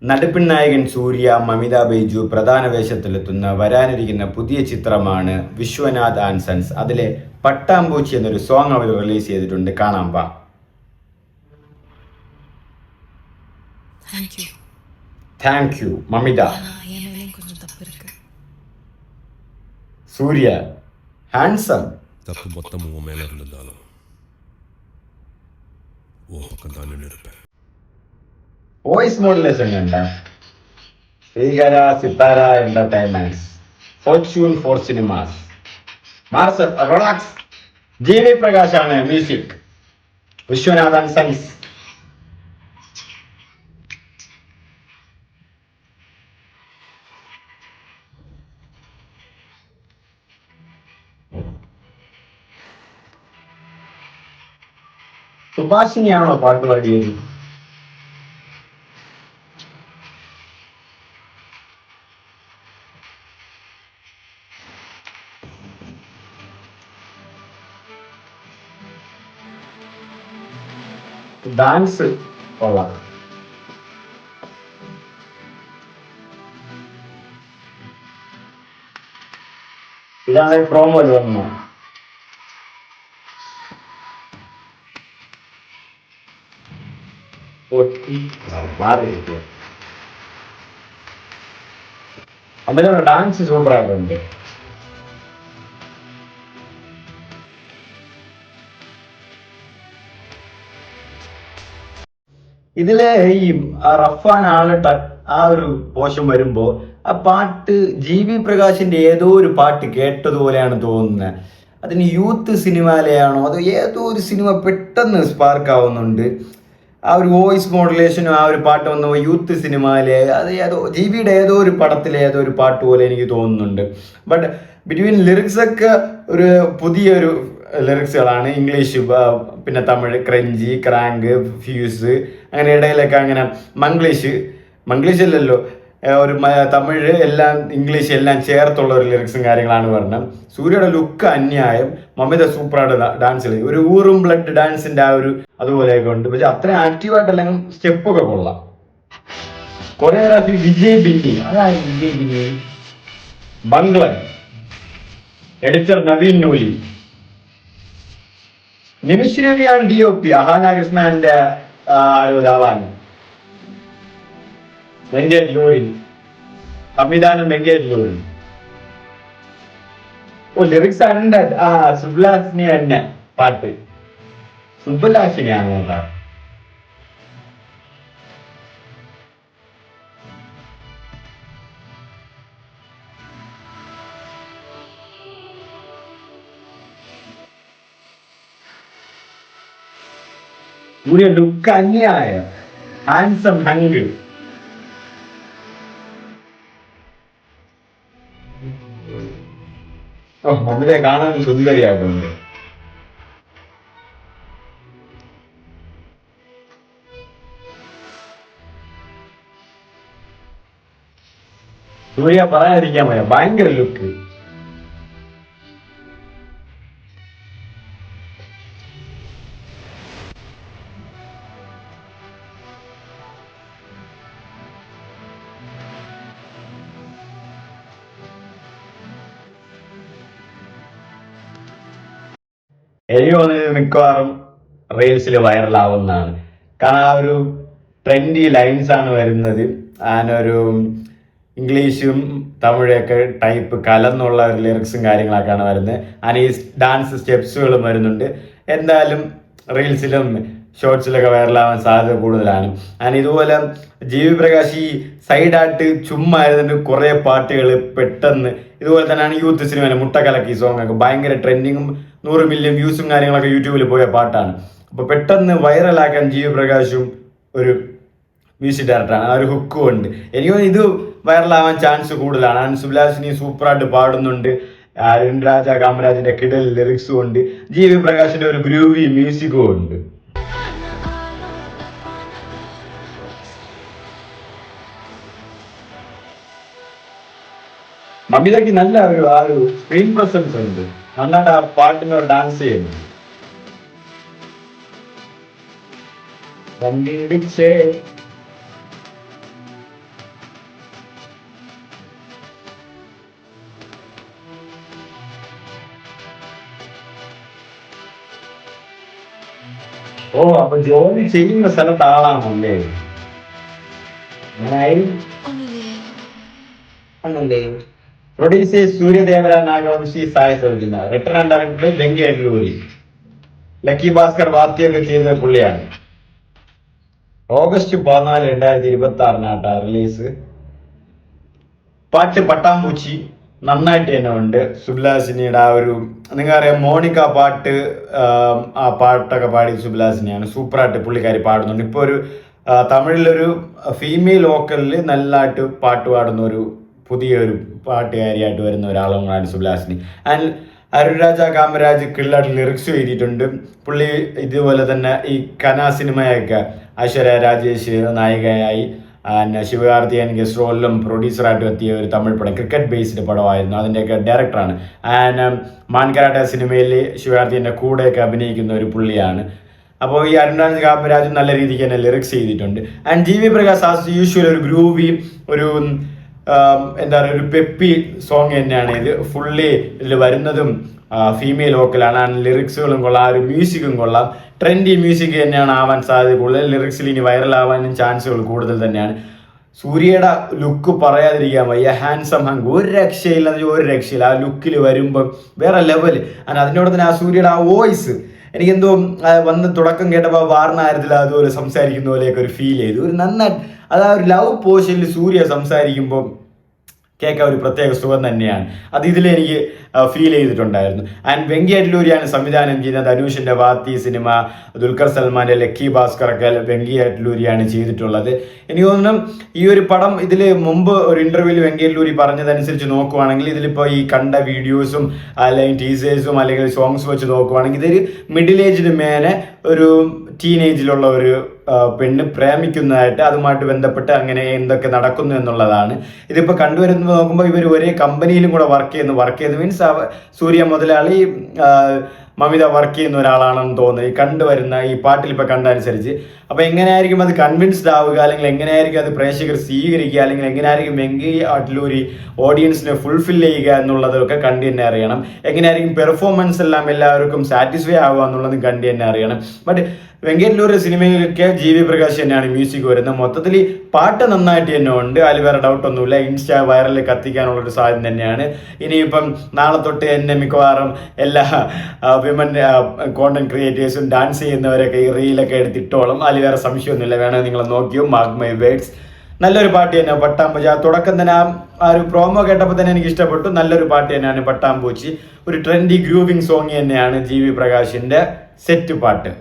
നടിപ്പിൻ നായകൻ സൂര്യ, മമിത ബൈജു പ്രധാന വേഷത്തിലെത്തുന്ന വരാനിരിക്കുന്ന പുതിയ ചിത്രമാണ് വിശ്വനാഥ് ആൻഡ് സൺസ്. അതിലെ പട്ടാമ്പൂച്ചി എന്നൊരു സോങ് അവർ റിലീസ് ചെയ്തിട്ടുണ്ട്. കാണാം വാ. Thank you Mamitha. Suriya handsome. தப்பு மொத்தம் உன் மேல இருந்திருந்தாலும் உன் பக்கம் தான் நின்று இருப்பேன். വോയിസ് മോഡുലേഷൻ കണ്ട Sreekara Sithara entertainments, fortune four cinemas, മാർസൽ റോളാക്സ്, ജി.വി. പ്രകാശാണ് മ്യൂസിക്, വിശ്വനാഥൻ സൺസ്. സുഭാഷിനിയാണോ പാട്ട് പാടിയത്? ഡാൻസ് കൊള്ളാം. ഇതാണ് പ്രോമോയിൽ വന്നു. അതിലുള്ള ഡാൻസ് സൂപ്പറായിട്ടുണ്ട്. ഇതിലെ ഈ റഫാൻ ആളിട്ട ആ ഒരു പോഷൻ വരുമ്പോ ആ പാട്ട് ജി.വി. പ്രകാശിന്റെ ഏതോ ഒരു പാട്ട് കേട്ടതുപോലെയാണ് തോന്നുന്നത്. അതിന് യൂത്ത് സിനിമയിലെയാണോ അതോ ഏതോ ഒരു സിനിമ പെട്ടെന്ന് സ്പാർക്ക് ആവുന്നുണ്ട്. ആ ഒരു വോയിസ് മോഡുലേഷനും ആ ഒരു പാട്ട് വന്ന യൂത്ത് സിനിമയിലെ അത് ഏതോ ജി.വിയുടെ ഏതോ ഒരു പടത്തിലെ ഏതോ ഒരു പാട്ട് പോലെ എനിക്ക് തോന്നുന്നുണ്ട്. ബട്ട് ബിറ്റ്വീൻ ലിറിക്സ് ഒക്കെ ഒരു പുതിയൊരു ലിറിക്സുകളാണ്. ഇംഗ്ലീഷ്, പിന്നെ തമിഴ്, ക്രഞ്ചി, ക്രാങ്ക്, ഫ്യൂസ്, അങ്ങനെ ഇടയിലൊക്കെ അങ്ങനെ മംഗ്ലീഷ് അല്ലല്ലോ, ഒരു തമിഴ് എല്ലാം ഇംഗ്ലീഷ് എല്ലാം ചേർത്തുള്ള ഒരു ലിറിക്സും കാര്യങ്ങളാണ് പറഞ്ഞത്. സൂര്യയുടെ ലുക്ക് അന്യായം. മമിത സൂപ്പറായിട്ട് ഡാൻസ് കളി, ഒരു ഊറും ബ്ലഡ് ഡാൻസിന്റെ ആ ഒരു അതുപോലെയൊക്കെ ഉണ്ട്. പക്ഷെ അത്രയും ആക്റ്റീവായിട്ടല്ലെങ്കിൽ സ്റ്റെപ്പൊക്കെ കൊള്ളാം. കൊറിയോഗ്രാഫി വിജയ് ബിന്നി, അതാണ് വിജയ് ബിന്നി. ബംഗ്ലൻ എഡിറ്റർ നവീൻ നൂലി. നിമിഷ് DOP അഹാന കൃഷ്ണന്റെ ആളാണ്. വെങ്കേജ് ലോറിൻ സംവിധാനം വെങ്കേജ് ലോറിൻ. ലിറിക്സ് ഉണ്ട്. സുബ്ലാസിനി തന്നെ പാട്ട്. സുബ്ലാസിനിയാണ് കേട്ടോ. സൂര്യ ലുക്ക് അന്യായ ഹാൻസം ഹങ്ക്. മമിതയെ കാണാൻ സുന്ദരിയായിട്ടുണ്ട്. സൂര്യ പറയാതിരിക്കാൻ പറ്റില്ല, ഭയങ്കര ലുക്ക്. എനിക്ക് തോന്നുന്നത് മിക്കവാറും റീൽസിൽ വൈറലാവുന്നതാണ്. കാരണം ആ ഒരു ട്രെൻഡി ലൈൻസ് ആണ് വരുന്നത്. അതിനൊരു ഇംഗ്ലീഷും തമിഴൊക്കെ ടൈപ്പ് കലർന്നുള്ള ലിറിക്സും കാര്യങ്ങളൊക്കെയാണ് വരുന്നത്. അതിന് ഈ ഡാൻസ് സ്റ്റെപ്സുകളും വരുന്നുണ്ട്. എന്തായാലും റീൽസിലും ഷോർട്സിലൊക്കെ വൈറലാവാൻ സാധ്യത കൂടുതലാണ്. അതിന് ഇതുപോലെ ജി.വി. പ്രകാശ് ഈ സൈഡായിട്ട് ചുമ്മാ ആയതുകൊണ്ട് കുറേ പാട്ടുകൾ പെട്ടെന്ന് ഇതുപോലെ തന്നെയാണ് യൂത്ത് സിനിമയിലെ മുട്ടക്കലക്കി സോങ് ഒക്കെ ഭയങ്കര ട്രെൻഡിങ്ങും 100 മില്യൺ വ്യൂസും കാര്യങ്ങളൊക്കെ യൂട്യൂബിൽ പോയ പാട്ടാണ്. അപ്പോൾ പെട്ടെന്ന് വൈറലാക്കാൻ ജി.വി. പ്രകാശും ഒരു മ്യൂസിക് ഡയറക്ടറാണ്. ആ ഒരു ഹുക്കും ഉണ്ട്. എനിക്ക് ഇത് വൈറലാവാൻ ചാൻസ് കൂടുതലാണ്. സുബ്ലാസിനി സൂപ്പറായിട്ട് പാടുന്നുണ്ട്. രാജ കാമരാജിന്റെ കിടൽ ലിറിക്സും ഉണ്ട്. ജി.വി. പ്രകാശിന്റെ ഒരു ഗ്രൂവി മ്യൂസിക്കും ഉണ്ട്. മമിതയ്ക്ക് നല്ല ആ ഒരു സ്ക്രീൻ പ്രസൻസ് ഉണ്ട്. നന്നായിട്ട് ആ പാട്ടിനോട് ഡാൻസ് ചെയ്യുന്നു. ഓ അപ്പൊ ജോലി ചെയ്യുന്ന സ്ഥലത്ത് ആളാണല്ലേ? അങ്ങനായി ആണല്ലേ. Producers Suryadevara, Nagavamsi, Sai Soujanya. Written director Venky Atluri. Lucky Bhaskar വാദ്യമൊക്കെ ചെയ്ത പുള്ളിയാണ്. August 14, 2026 release. പാട്ട് പട്ടാമ്പൂച്ചി നന്നായിട്ട് തന്നെ ഉണ്ട്. സുബിലാസിനിയുടെ ആ ഒരു നിങ്ങൾക്കറിയാം മോണിക്ക പാട്ട്, ആ പാട്ടൊക്കെ പാടി സുബിലാസിനിയാണ്. സൂപ്പറായിട്ട് പുള്ളിക്കാരി പാടുന്നുണ്ട്. ഇപ്പോൾ ഒരു തമിഴിലൊരു ഫീമെയിൽ വോക്കലിൽ നല്ലതായിട്ട് പാട്ട് പാടുന്ന ഒരു പുതിയൊരു പാട്ടുകാരിയായിട്ട് വരുന്ന ഒരാളാണ് സുബിലാസിനി. ആൻഡ് അരുൺരാജ കാമരാജ് കിള്ളാട്ട് ലിറിക്സ് എഴുതിയിട്ടുണ്ട്. പുള്ളി ഇതുപോലെ തന്നെ ഈ കന സിനിമയൊക്കെ ഐശ്വര്യ രാജേഷ് നായികയായി, ശിവകാർത്തികൻ ഗസ്റ്റ് റോളിലും പ്രൊഡ്യൂസറായിട്ടും എത്തിയ ഒരു തമിഴ് പടം, ക്രിക്കറ്റ് ബേസ്ഡ് പടമായിരുന്നു. അതിൻ്റെയൊക്കെ ഡയറക്ടറാണ്. ആൻഡ് മാൻകരാട്ട സിനിമയിൽ ശിവകാർത്തികൻ്റെ കൂടെയൊക്കെ അഭിനയിക്കുന്ന ഒരു പുള്ളിയാണ്. അപ്പോൾ ഈ അരുൺരാജ് കാമരാജ് നല്ല രീതിക്ക് തന്നെ ലിറിക്സ് ചെയ്തിട്ടുണ്ട്. And G V Prakash as usual ഒരു ഗ്രൂവി, ഒരു എന്താ പറയുക, ഒരു പെപ്പി സോങ് തന്നെയാണ് ഇത്. ഫുള്ളി ഇതിൽ വരുന്നതും ഫീമെയിൽ വോക്കലാണ്. ആൻഡ് ലിറിക്സുകളും കൊള്ളാം, ഒരു മ്യൂസിക്കും കൊള്ളാം. ട്രെൻഡി മ്യൂസിക് തന്നെയാണ് ആവാൻ സാധ്യത കൂടുതൽ. ലിറിക്സിൽ ഇനി വൈറലാവാനും ചാൻസുകൾ കൂടുതൽ തന്നെയാണ്. സൂര്യയുടെ ലുക്ക് പറയാതിരിക്കാൻ വയ്യ. ഹാൻസം ഹങ്ക് ഒരു രക്ഷയില്ല, ഒരു രക്ഷയില്ല. ആ ലുക്കിൽ വരുമ്പം വേറെ ലെവൽ. ആൻഡ് അതിനോട് തന്നെ ആ സൂര്യയുടെ ആ വോയിസ് എനിക്കെന്തോ വന്ന് തുടക്കം കേട്ടപ്പോൾ വാർണാരത്തിൽ അതുപോലെ സംസാരിക്കുന്ന പോലെയൊക്കെ ഒരു ഫീൽ ചെയ്തു. ഒരു നന്നായിട്ട് അത് ആ ഒരു ലവ് പോർഷനിൽ സൂര്യ സംസാരിക്കുമ്പോൾ കേൾക്കാൻ ഒരു പ്രത്യേക സുഖം തന്നെയാണ്. അത് ഇതിലെനിക്ക് ഫീൽ ചെയ്തിട്ടുണ്ടായിരുന്നു. ആൻഡ് വെങ്കി അഡ്ലൂരിയാണ് സംവിധാനം ചെയ്യുന്നത്. ധനുഷിൻ്റെ വാത്തി സിനിമ, ദുൽഖർ സൽമാൻ്റെ ലക്കി ഭാസ്കറൊക്കെ വെങ്കി അഡ്ലൂരിയാണ് ചെയ്തിട്ടുള്ളത്. എനിക്ക് തോന്നുന്നു ഈ ഒരു പടം ഇതിൽ മുമ്പ് ഒരു ഇൻ്റർവ്യൂവിൽ വെങ്കി അഡ്ലൂരി പറഞ്ഞതനുസരിച്ച് നോക്കുവാണെങ്കിൽ ഇതിലിപ്പോൾ ഈ കണ്ട വീഡിയോസും അല്ലെങ്കിൽ ടീസേഴ്സും അല്ലെങ്കിൽ സോങ്സ് വെച്ച് നോക്കുവാണെങ്കിൽ ഇതൊരു മിഡിൽ ഏജിന് മേലെ ഒരു ടീനേജിലുള്ള ഒരു പെണ്ണ് പ്രേമിക്കുന്നതായിട്ട് അതുമായിട്ട് ബന്ധപ്പെട്ട് അങ്ങനെ എന്തൊക്കെ നടക്കുന്നു എന്നുള്ളതാണ്. ഇതിപ്പോൾ കണ്ടുവരുന്നത് നോക്കുമ്പോൾ ഇവർ ഒരേ കമ്പനിയിലും കൂടെ വർക്ക് ചെയ്യുന്നത് മീൻസ് സൂര്യ മുതലാളി മമിത വർക്ക് ചെയ്യുന്ന ഒരാളാണെന്ന് തോന്നുന്നത് ഈ കണ്ടുവരുന്ന ഈ പാട്ടിൽ ഇപ്പോൾ കണ്ടനുസരിച്ച്. അപ്പോൾ എങ്ങനെയായിരിക്കും അത് കൺവിൻസ്ഡ് ആവുക, അല്ലെങ്കിൽ എങ്ങനെയായിരിക്കും അത് പ്രേക്ഷകർ സ്വീകരിക്കുക, അല്ലെങ്കിൽ എങ്ങനെയായിരിക്കും വെങ്കി അഡ്ലൂരി ഓഡിയൻസിനെ ഫുൾഫിൽ ചെയ്യുക എന്നുള്ളതൊക്കെ കണ്ടു തന്നെ അറിയണം. എങ്ങനെയായിരിക്കും പെർഫോമൻസ് എല്ലാം എല്ലാവർക്കും സാറ്റിസ്ഫൈ ആവുക എന്നുള്ളതും കണ്ടു തന്നെ അറിയണം. ബട്ട് വെങ്കി അഡ്ലൂരി സിനിമയിലൊക്കെ ജി വി പ്രകാശ് തന്നെയാണ് മ്യൂസിക് വരുന്നത്. മൊത്തത്തിൽ പാട്ട് നന്നായിട്ട് തന്നെ ഉണ്ട്, അതിൽ വേറെ ഡൗട്ടൊന്നുമില്ല. ഇൻസ്റ്റാ വൈറലിൽ കത്തിക്കാനുള്ളൊരു സാധ്യത തന്നെയാണ്. ഇനിയിപ്പം നാളെ തൊട്ട് തന്നെ മിക്കവാറും എല്ലാ വിമൻ കോണ്ടന്റ് ക്രിയേറ്റേഴ്സും ഡാൻസ് ചെയ്യുന്നവരൊക്കെ ഈ റീലൊക്കെ എടുത്തിട്ടോളും. അതിൽ വേറെ സംശയമൊന്നുമില്ല. വേണമെങ്കിൽ നിങ്ങൾ നോക്കിയോ, മാർക്ക് മൈ വേർഡ്സ്. നല്ലൊരു പാട്ട് തന്നെ പട്ടാമ്പൂച്ചി. ആ തുടക്കം തന്നെ ആ ഒരു പ്രോമോ കേട്ടപ്പോൾ തന്നെ എനിക്ക് ഇഷ്ടപ്പെട്ടു. നല്ലൊരു പാട്ട് തന്നെയാണ് പട്ടാമ്പൂച്ചി. ഒരു ട്രെൻഡി ഗ്രൂവിങ് സോങ് തന്നെയാണ് ജി വി പ്രകാശിൻ്റെ സെറ്റ് പാട്ട്.